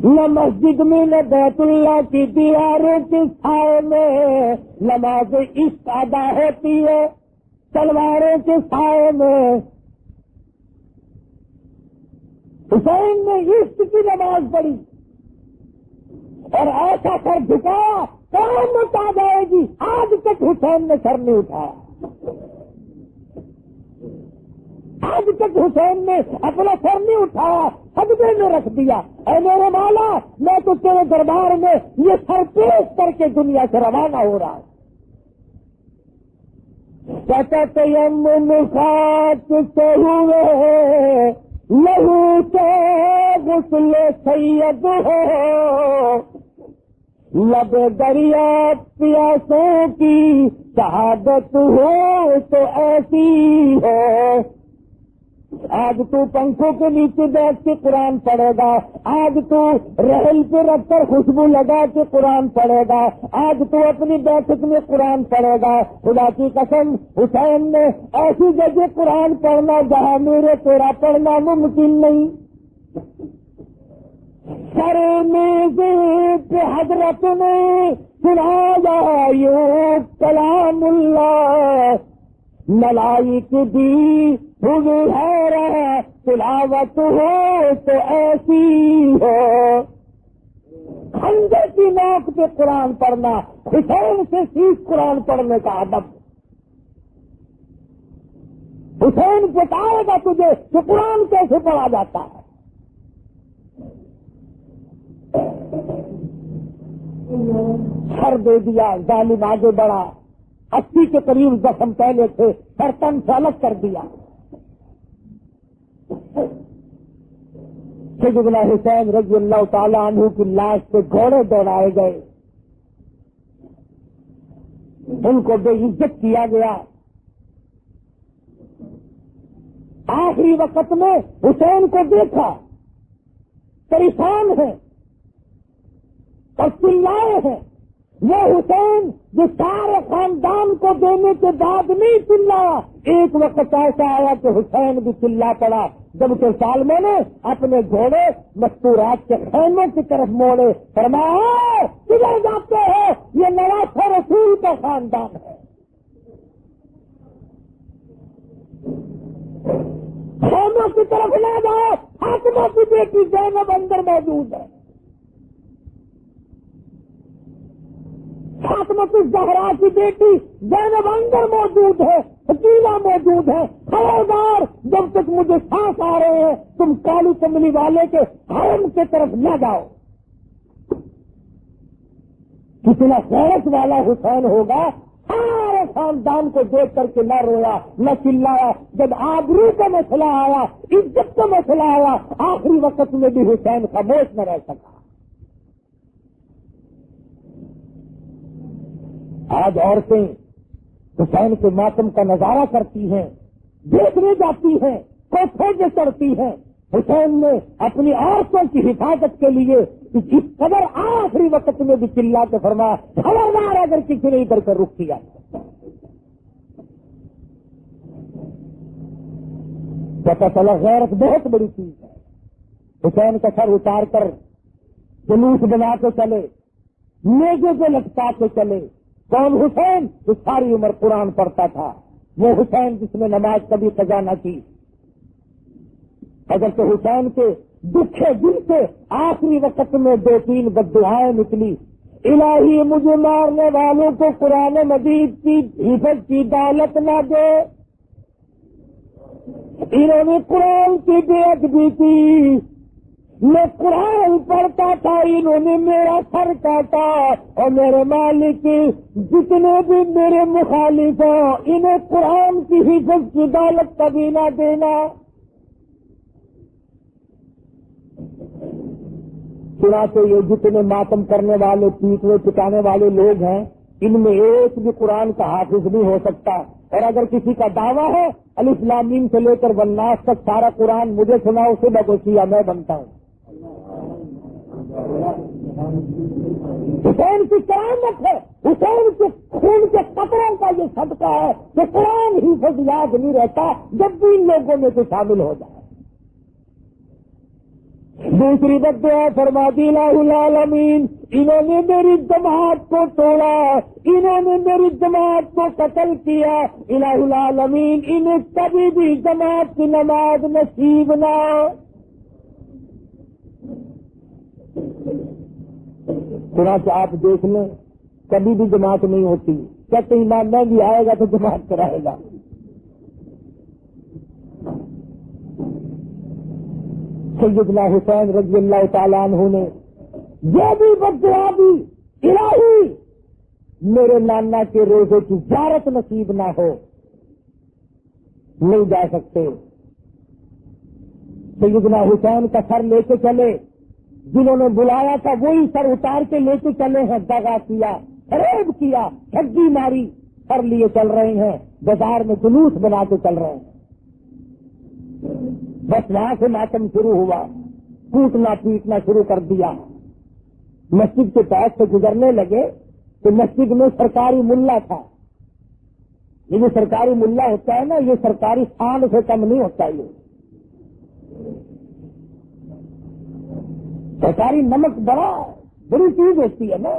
نہ مسجد میں نہ بیت اللہ کی دیواروں کے سائے میں نماز عشق ادا ہوتی ہے، تلواروں کے سائے میں. حسین نے عشق کی نماز پڑھی اور ایسا سر جھکا کون بتا جائے گی آج حسین نے سر نہیں اٹھایا. آج تک حسین نے اپنا سر نہیں اٹھایا, سجدے میں رکھ دیا. اے میرے مولا, میں تو تیرے دربار میں یہ سر پیش کر کے دنیا سے روانہ ہو رہا ہوں. تیمم خاک سے ہوئے لہو سے غسل سید ہو, لب دریا پیاسوں کی شہادت ہو تو ایسی ہو. آج تو پنکھوں کے نیچے بیٹھ کے قرآن پڑھے گا, آج تو رحل پہ رکھ کر خوشبو لگا کے قرآن پڑھے گا, آج تو اپنی بیٹھک میں قرآن پڑھے گا. خدا کی قسم, حسین نے ایسی جگہ قرآن پڑھنا جہاں میرے تیرا پڑھنا ممکن نہیں. سر میں حضرت نے سنایا یوں کلام اللہ, ملائک دی ہوئی ہے تلاوت ہو تو ایسی ہو. کھنجر کی نوک پہ قرآن پڑھنا, حسین سے سیکھ قرآن پڑھنے کا ادب. حسین بتائے گا تجھے کہ قرآن کیسے پڑھا جاتا ہے. سر دے دیا, ظالم آگے بڑھا, 80 کے قریب زخم پہلے تھے, سر تن سے الگ کر دیا. سیدنا حسین رضی اللہ تعالیٰ عنہ کی لاش پہ گھوڑے دوڑائے گئے, ان کو بے عزت کیا گیا. آخری وقت میں حسین کو دیکھا پریشان ہے اور چلائے ہیں. وہ حسین جو سارے خاندان کو دینے کے بعد نہیں چلایا, ایک وقت ایسا آیا کہ حسین بھی چلا پڑا. جبکہ سالموں نے اپنے گھوڑے مستورات کے خیموں کی طرف موڑے, فرمایا کدھر جاتے ہیں, یہ نواسہ رسول کا خاندان ہے. خیموں کی طرف نہ جاؤ, فاطمہ کی بیٹی زینب اندر موجود ہے, فاطمہ الزہرا کی بیٹی زینب اندر موجود ہے, حکیمہ موجود ہے. خبردار, جب تک مجھے سانس آ رہے ہیں تم کالی کملی والے کے حرم کی طرف نہ جاؤ. کتنا غیرت والا حسین ہوگا, سارے خاندان کو دیکھ کر کے نہ رویا نہ چلایا. جب آبرو کا مسئلہ آیا, عزت کا مسئلہ آیا, آخری وقت میں بھی حسین خاموش نہ رہ سکا. آج عورتیں حسین کے ماتم کا نظارہ کرتی ہیں, دیکھنے جاتی ہیں, کوٹھوں سے چڑھتی ہیں. حسین نے اپنی عورتوں کی حفاظت کے لیے اس قدر آخری وقت میں بھی چلا کے فرمایا, خبردار اگر کسی نے ادھر کر رخ کیا. پتہ چلا غیرت بہت بڑی چیز ہے. حسین کا سر اتار کر جلوس بنا کے چلے, میزے سے لٹکا کے چلے. کون حسین؟ جو ساری عمر قرآن پڑھتا تھا. وہ حسین جس نے نماز کبھی قضا نہ کی. اگر تو حسین کے دکھے دل سے آخری وقت میں 2-3 بددعائیں نکلی, الہی مجھے مارنے والوں کو قرآن مجید کی حفظ کی دولت نہ دے. انہوں نے قرآن کی بے ادبی کی, میں قرآن پڑھتا تھا, انہوں نے میرا سر کاٹا, اور میرے مالک جتنے بھی میرے مخالف ہیں انہیں قرآن کی حفظ کی دولت کبھی نہ دینا. چنانچہ یہ جتنے ماتم کرنے والے, پیٹنے پٹانے والے لوگ ہیں, ان میں ایک بھی قرآن کا حافظ نہیں ہو سکتا. اور اگر کسی کا دعویٰ ہے الف لام میم سے لے کر والناس تک سارا قرآن مجھے سناؤ, اسے بگوسیا میں بنتا ہوں. حسین کی کرامت ہے, حسین کے خون کے قطروں کا یہ صدقہ ہے کہ قرآن حفظ یاد نہیں رہتا جب بھی ان لوگوں میں سے شامل ہو جائے. دوسری بد دعا فرما دی الہ العالمین, انہوں نے میری جماعت کو توڑا, انہوں نے میری جماعت کو قتل کیا. الہ العالمین انہیں کبھی بھی جماعت کی نماز نصیب نہ. چنانچہ آپ دیکھ لیں کبھی بھی جماعت نہیں ہوتی. کہتے امام مہدی آئے گا تو جماعت کرائے گا. سیدنا حسین رضی اللہ تعالیٰ عنہ نے یہ بھی بدعا دی، الہی میرے نانا کے روزے کی زیارت نصیب نہ ہو، نہیں جا سکتے. سیدنا حسین کا سر لے کے چلے، جنہوں نے بلایا تھا وہی سر اتار کے لے کے چلے ہیں. دغا کیا، فریب کیا، ٹھگی ماری، سر لیے چل رہے ہیں، بازار میں جلوس بنا کے چل رہے ہیں. بس وہاں سے ماتم شروع ہوا، کوٹنا پیٹنا شروع کر دیا. مسجد کے پاس سے گزرنے لگے تو مسجد میں سرکاری ملا تھا. یہ جو سرکاری ملا ہوتا ہے نا، یہ سرکاری خان سے کم نہیں ہوتا. یہ سرکاری نمک بڑی چیز ہوتی ہے نا.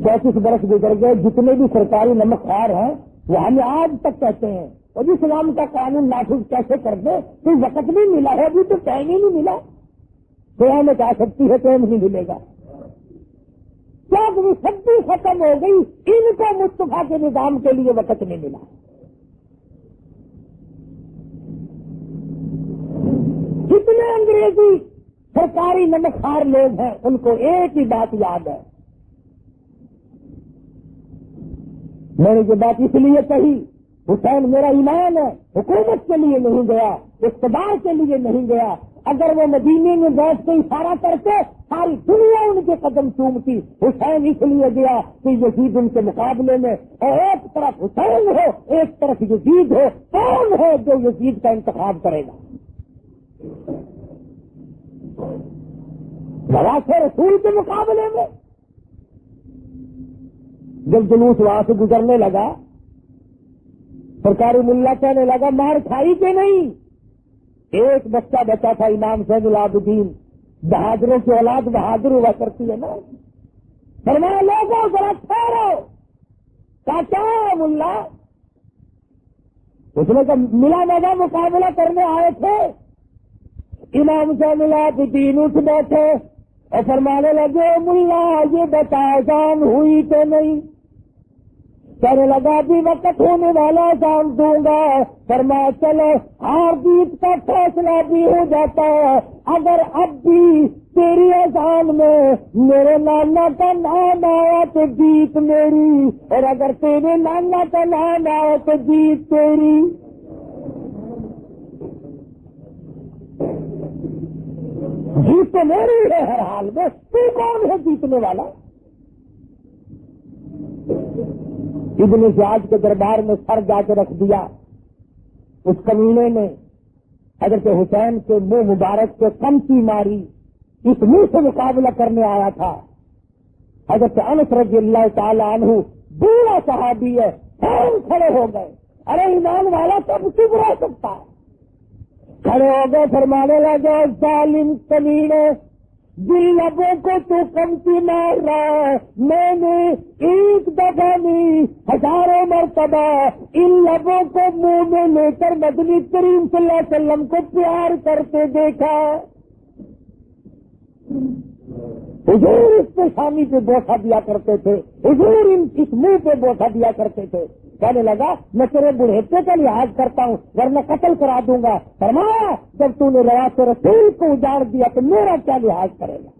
35 برس گزر گئے، جتنے بھی سرکاری نمک خوار ہیں وہ ہمیں آج تک کہتے ہیں اور اسلام کا قانون نافذ کیسے کر دے، کوئی وقت نہیں ملا ہے، ابھی تو ٹائم ہی نہیں ملا. قیامت آ سکتی ہے، ٹائم نہیں ملے گا. کیا سبزی ختم ہو گئی، ان کو مصطفیٰ کے نظام کے لیے وقت نہیں ملا. جتنے انگریزی سرکاری نمکخوار لوگ ہیں ان کو ایک ہی بات یاد ہے. میں نے یہ بات اس لیے کہی، حسین میرا ایمان ہے، حکومت کے لیے نہیں گیا، اقتدار کے لیے نہیں گیا. اگر وہ مدینے میں بیٹھ کے اشارہ کرتے ساری دنیا ان کے قدم چومتی. حسین اس لیے گیا کہ یزید ان کے مقابلے میں، اور ایک طرف حسین ہو ایک طرف یزید ہو، کون ہے جو یزید کا انتخاب کرے گا؟ نواز رسول کے مقابلے میں. جب جلوس وہاں سے گزرنے لگا، سرکاری ملا کہنے لگا مار کھائی کہ نہیں؟ ایک بچہ بچا تھا، امام زین العابدین، بہادروں کی اولاد بہادر ہوا کرتی ہے نا. فرمایا لوگوں ذرا ٹھہرو. کیا ہے ملا؟ اس نے کہا ملا نظر مقابلہ کرنے آئے تھے. امام زین العابدین اٹھ بیٹھے اور فرمانے لگے ملا یہ بتا جان ہوئی کہ نہیں؟ کہنے لگا ابھی وقت ہونے والا جان دوں گا. فرمایا چلو ہار جیت کا فیصلہ بھی ہو جاتا ہے. اگر اب بھی تیری اذان میں میرے نانا کا نام آیا تو جیت میری، اور اگر تیرے نانا کا نام آیا تو جیت تیری. جیت تو میری ہے ہر حال میں، تو کون ہے جیتنے والا؟ ابن زیاد کے دربار میں سر جا کے رکھ دیا. اس کمینے نے حضرت حسین کے منہ مبارک کے کمچی ماری. اس منہ سے مقابلہ کرنے آیا تھا. حضرت انس رضی اللہ تعالی عنہ بوڑھا صحابی ہے، فوراً کھڑے ہو گئے. ارے ایمان والا سب چپ رہ سکتا ہے. کھڑے ہو گئے، فرمانے لگے ظالم کمینے، جن لبوں کو تو کمتی مار رہا ہے، میں نے ایک دفعہ نہیں ہزاروں مرتبہ ان لبوں کو منہ میں لے کر نبی کریم صلی اللہ علیہ وسلم کو پیار کرتے دیکھا. حضور اس پیشانی پہ بوسہ دیا کرتے تھے، حضور اس منہ پہ بوسہ دیا کرتے تھے. کہنے لگا میں تیرے بڑھیپے کا لحاظ کرتا ہوں ورنہ قتل کرا دوں گا. فرمایا جب تو نے روایت رسول کو اجاڑ دیا تو میرا کیا لحاظ کرے گا؟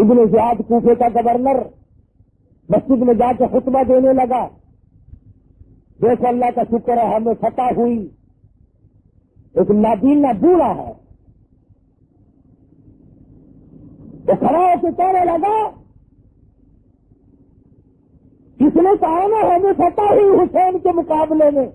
ابن زیاد کوفے کا گورنر مسجد میں جا کے خطبہ دینے لگا. دیکھو اللہ کا شکر ہے ہمیں فتح ہوئی. ایک نابینا بوڑھا ہے، وہ کھڑا ہو کے کہنے لگا کس نے کہا نا ہمیں فتح ہوئی حسین کے مقابلے میں.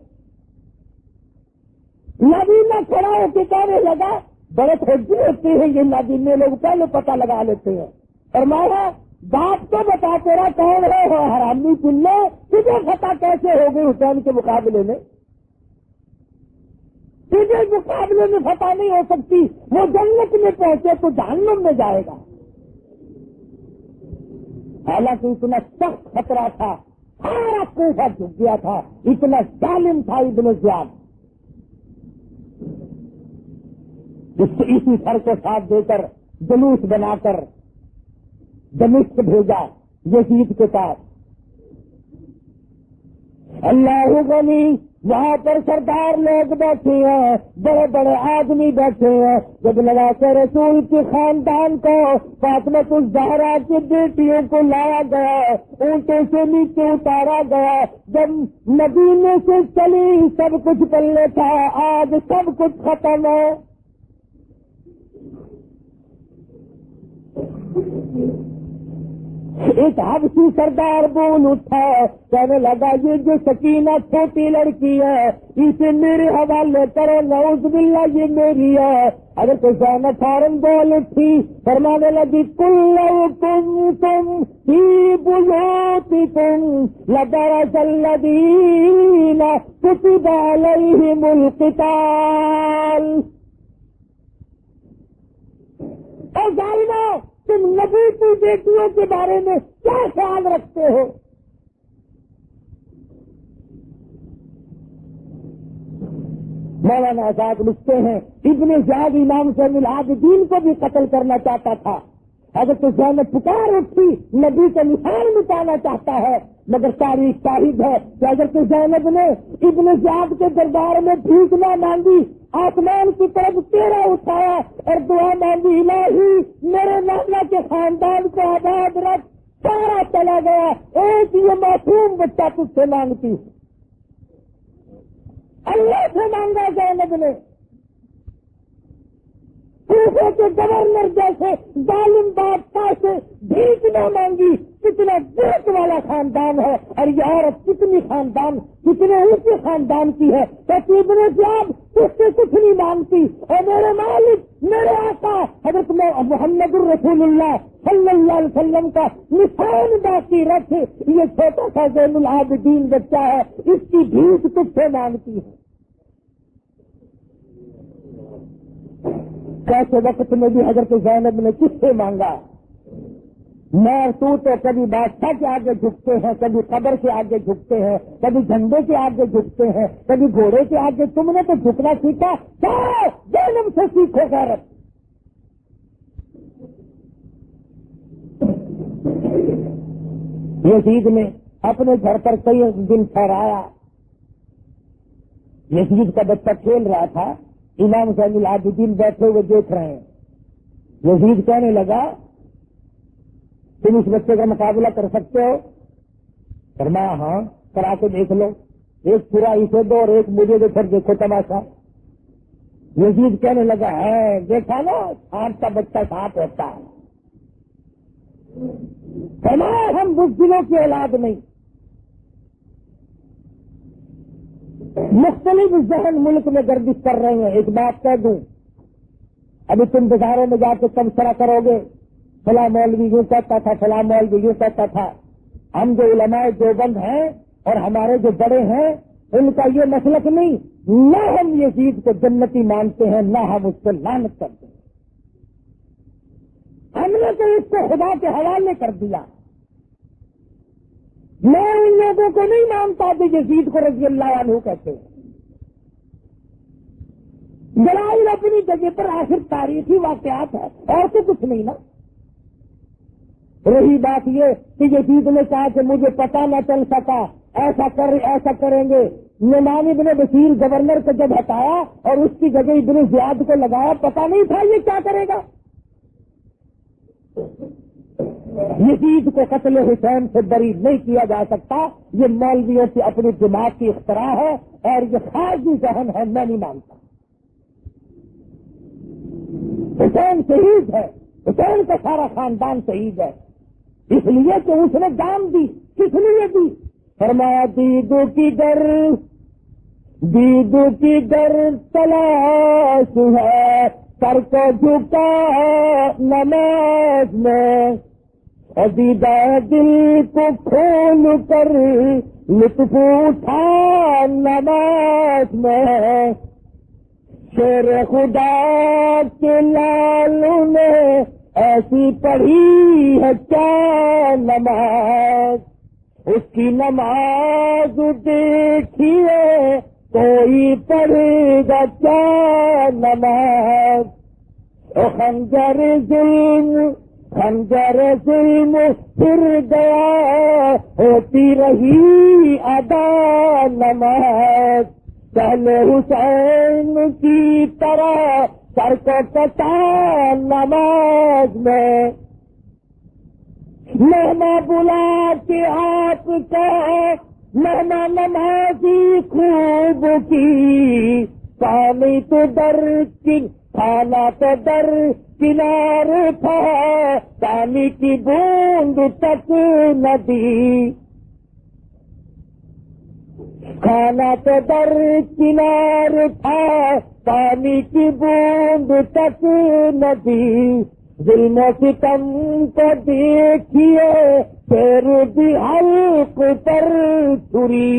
نابینا کھڑا ہو کے کہنے لگا بڑے خوشی ہوتے ہیں یہ نابینے لوگ پہلے پتہ لگا لیتے ہیں. فرمایا بات تو بتا تیرا کون ہے حرامی پلے، تجھے فتح کیسے ہو گئی حسین کے مقابلے میں؟ تجھے مقابلے میں فتح نہیں ہو سکتی. وہ جنت میں پہنچے تو جہنم میں جائے گا. حالانکہ اتنا سخت خطرہ تھا، سارا کوفہ جھک گیا تھا، اتنا ظالم تھا ابن زیاد. اسی سر کو ساتھ دے کر جلوس بنا کر دمشق بھیجا یزید کے پاس. اللہ غنی وہاں پر سردار لوگ بیٹھے ہیں, بڑے بڑے آدمی بیٹھے ہیں. جب نواز رسول کے خاندان کو فاطمہ الزہرا کی بیٹیوں کو لایا گیا, اونٹوں سے نیچے اتارا گیا, جب مدینے سے چلی سب کچھ پلے تھا, آج سب کچھ ختم ہے. ایک حبشی سردار بول اٹھا, کہنے لگا یہ جو سکینہ چھوٹی لڑکی ہے اسے میرے حوالے کرو, نعوذ باللہ یہ میری ہے. اگر کوئی زینب فارن بول اٹھی, فرمانے لگی کل لو کنتم فی بیوتکم لبرز الذین کتب علیہم القتال. اے ظالمو, تم نبی کی بیٹیوں کے بارے میں کیا خیال رکھتے ہو؟ مولانا آزاد لکھتے ہیں ابن زیاد امام زین العابدین کو بھی قتل کرنا چاہتا تھا. اگر تو زینب پکار اٹھی نبی کا نشان مٹانا چاہتا ہے, مگر تاریخ شاہد ہے کہ اگر تو زینب نے ابن زیاد کے دربار میں بھیک نہ مانگی, آسمان کی طرف تیرا اٹھایا اور دعا مانگی الہی میرے نانا کے خاندان کو آباد رکھ, سارا چلا گیا, ایک یہ معصوم بچہ تجھ سے مانگتی. اللہ سے مانگا زینب نے, کوفے کے گورنر جیسے ظالم بادشاہ سے بھیک نہ مانگی. کتنا دیکھ والا خاندان ہے, اور یہ عورت کتنی اونچے خاندان کی ہے. تو ابن زیاد اس سے کچھ نہیں مانگتی, اور میرے مالک میرے آقا حضرت محمد الرسول اللہ صلی اللہ علیہ وسلم کا نشان باقی رکھ, یہ چھوٹا سا زین العابدین بچہ ہے, اس کی بھیک تجھ سے مانگتی ہے. کیسے وقت میں بھی حضرت زینب نے کس سے مانگا؟ میں تو کبھی بادشاہ کے آگے جھکتے ہیں, کبھی قبر کے آگے جھکتے ہیں, کبھی جھنڈے کے آگے جھکتے ہیں, کبھی گھوڑے کے آگے. تم نے تو جھکنا سیکھا, کیا زینب سے سیکھو غیرت. یزید نے اپنے گھر پر کئی دن ٹھہرایا. یزید کا بچہ کھیل رہا تھا, امام زین العابدین بیٹھے ہوئے دیکھ رہے ہیں. یزید کہنے لگا تم اس بچے کا مقابلہ کر سکتے ہو؟ فرمایا ہاں, کرا کے دیکھ لو. ایک پورا اسے دو اور ایک مجھے دو, پھر دیکھو تماشا. یزید کہنے لگا ہے دیکھا نا, سانپ کا بچہ سانپ ہوتا ہے. فرمایا ہم بزدلوں کی اولاد نہیں. مختلف ذہن ملک میں گردش کر رہے ہیں. ایک بات کہہ دوں, ابھی تم بازاروں میں جا کے تبصرہ کرو گے, فلاں مولوی یوں کہتا تھا, فلاں مولوی یوں کہتا تھا. ہم جو علماء دیوبند ہیں اور ہمارے جو بڑے ہیں ان کا یہ مسلک نہیں. نہ ہم یزید کو جنتی مانتے ہیں, نہ ہم اس کو لعنت کرتے ہیں. ہم نے تو اس کو خدا کے حوالے کر دیا. میں ان لوگوں کو نہیں مانتا کہ یزید کو رضی اللہ عنہ کہتے ہیں. دلائل اپنی جگہ پر آخر تاریخی واقعات ہے, اور تو کچھ نہیں نا. رہی بات یہ کہ یزید نے کہا کہ مجھے پتا نہ چل سکا, ایسا کریں گے. نعمان ابن بشیر گورنر کو جب ہٹایا اور اس کی جگہ ابن زیاد کو لگایا, پتا نہیں تھا یہ کیا کرے گا. یزید کو قتل حسین سے بری نہیں کیا جا سکتا. یہ مولویوں کی اپنی دماغ کی اختراع ہے اور یہ خارجی ذہن ہے, میں نہیں مانتا. حسین شہید ہے, حسین کا سارا خاندان شہید ہے, اس لیے کہ اس نے جان دی. کس لیے دی؟ فرمایا دیدو کی در تلاش ہے, سر کو جھکا نماز میں, دیدہ دل کو کھول کر لطف اٹھا نماز میں. شیر خدا کے لالوں نے ایسی پڑھی ہے کیا نماز, اس کی نماز دیکھیے کوئی پڑھے گا کیا نماز. خنجر ظلم پھر گیا، ہوتی رہی ادا نماز، پہلے حسین کی طرح سر کو کٹا نماز میں، مہماں بلا کے آپ کا مہمان نمازی خوب کی، پانی تو در کھانا تو در کنار تھا، پانی کی بوند تک نہ دی، کھانا تو در کنار تھا، پانی کی بوند تک نہ دی، ظلم و ستم کو دیکھیے پھر بھی حلق پر چھری،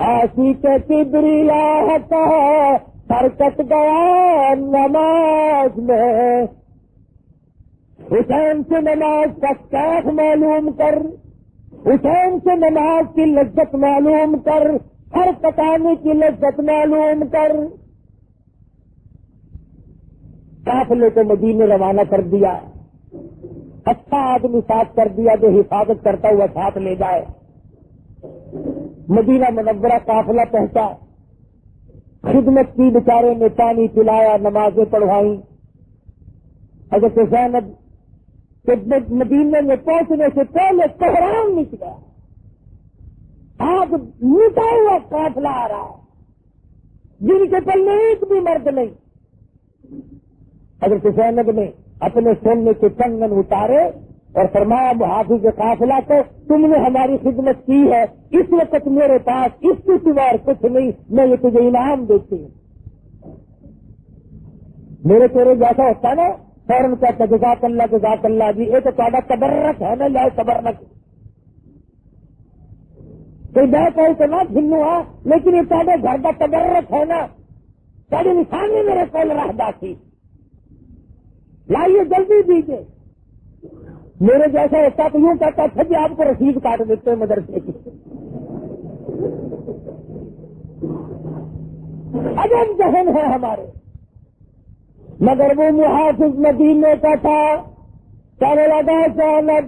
آسی کے کبریاء کا سر کٹ گیا نماز میں، حسین سے نماز کا کیف معلوم کر، حسین سے نماز کی لذت معلوم کر، سر کٹانے کی لذت معلوم کر، قافلے کو مدینے روانہ کر دیا، اچھا آدمی ساتھ کر دیا جو حفاظت کرتا ہوا ساتھ لے جائے، مدینہ منورہ قافلہ پہنچا، خدمت کی، بیچارے نے پانی پلایا، نمازیں پڑھوائیں، حضرت زینب کے مدینے میں پہنچنے سے پہلے کوہرام مچ گیا، آگ مٹا ہوا قافلہ آ رہا ہے، جن کے پلے ایک بھی مرد نہیں، حضرت زینب نے اپنے سونے کے کنگن اتارے اور فرمایا محافظ قافلہ کو تم نے ہماری خدمت کی ہے، اس وقت میرے پاس اس کے سوا کچھ نہیں، میں یہ تجھے انعام دیتی ہوں، میرے تیرے جیسا ہوتا نا فوراً کہتا جزاک اللہ جی، یہ تو تھوڑا تبرک ہے نا، لائے تبرک کوئی بہ کوئی تو نہ جنو ہے، لیکن یہ تھوڑے گھر کا تبرک ہے نا، تھوڑی نشانی میرے کو رہدا تھی، لائیے جلدی دیجیے، میرے جیسا ہوتا تو یوں کہتا تھا کہ آپ کو رسید کاٹ دیتے مدرسے کی، عجب ذہن ہے ہمارے، مگر وہ محافظ مدینے کا تھا، کہنے لگا زینب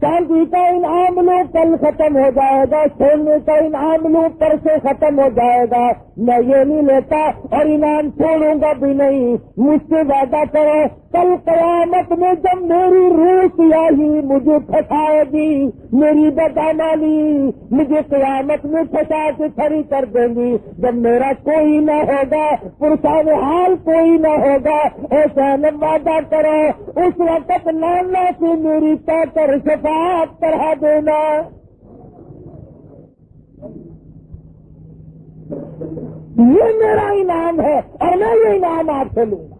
چاندی کا انعام لو کل ختم ہو جائے گا، سونے کا انعام لو پرسوں ختم ہو جائے گا، میں یہ نہیں لیتا اور انعام چھوڑوں گا بھی نہیں، مجھ سے وعدہ کرو کل قیامت میں جب میری روح سیاہی مجھے پھنسائے گی، میری بدعملی مجھے قیامت میں پھنسا کے کھڑی کر دیں گی، جب میرا کوئی نہ ہوگا، پرسان حال کوئی نہ ہوگا، ایسا وعدہ کرو اس وقت نانا سے میری کر شفاعت کرا دینا۔ یہ میرا انعام ہے اور میں یہ انعام آپ سے لوں گا۔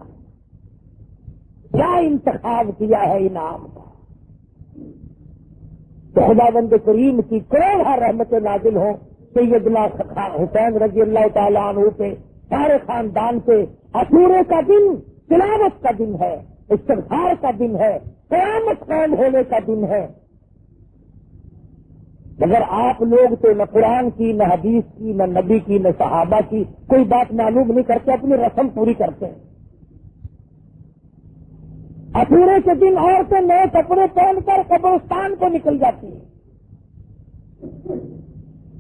کیا انتخاب کیا ہے انعام کا؟ تو خداوند کریم کی کروڑ رحمت نازل ہو سیدنا حسین رضی اللہ تعالیٰ عنہ پہ، سارے خاندان پہ۔ عاشورے کا دن تلاوت کا دن ہے، استغفار کا دن ہے، قیامت قائم ہونے کا دن ہے، مگر آپ لوگ تو نہ قرآن کی، نہ حدیث کی، نہ نبی کی، نہ صحابہ کی کوئی بات معلوم نہیں کرتے، اپنی رسم پوری کرتے ہیں۔ عاشورے کے دن عورتیں نئے کپڑے پہن کر قبرستان کو نکل جاتی ہیں،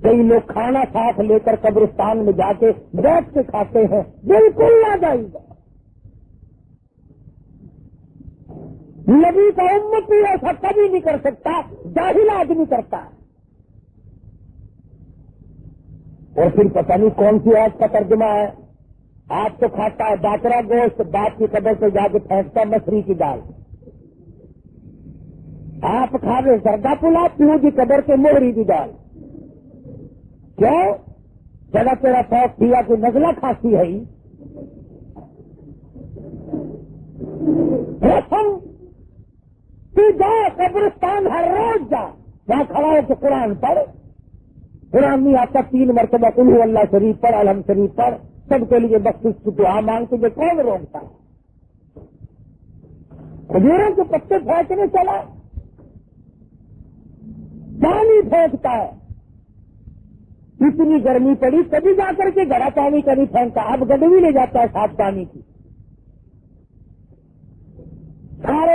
کئی لوگ کھانا ساتھ لے کر قبرستان میں جا کے بیٹھ کے کھاتے ہیں، بالکل نہ جائیے۔ نبی کا امتی ایسا کبھی نہیں کر سکتا، جاہل آدمی کرتا ہے۔ اور پھر پتہ نہیں کون سی آج کا ترجمہ ہے، آپ تو کھاتا ہے باکرا گوشت، باپ کی قبر پہ جا کے پھینکتا مچھلی کی دال، آپ کھا رہے زردہ پلا، پیو کی قبر پہ موہری کی دال، کیوں؟ چلا تیرا پاک پیا کی نزلہ کھانسی ہے ہی رسم، تو جا قبرستان ہر روز جا، وہاں کھڑا ہو کے قرآن پڑھ، قرآن نہیں آتا 3 مرتبہ قل هو اللہ شریف پڑھ، الحمد شریف پڑھ، سب کے لیے بخشش کی دعا مانگ، تجھے کون روکتا ہے؟ کھجوروں کے پتے پھینکنے چلا، پانی پھینکتا ہے، اتنی گرمی پڑی کبھی جا کر کے گڑا پانی کا نہیں پھینکتا، اب گڈوی لے جاتا ہے صاف پانی کی،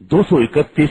231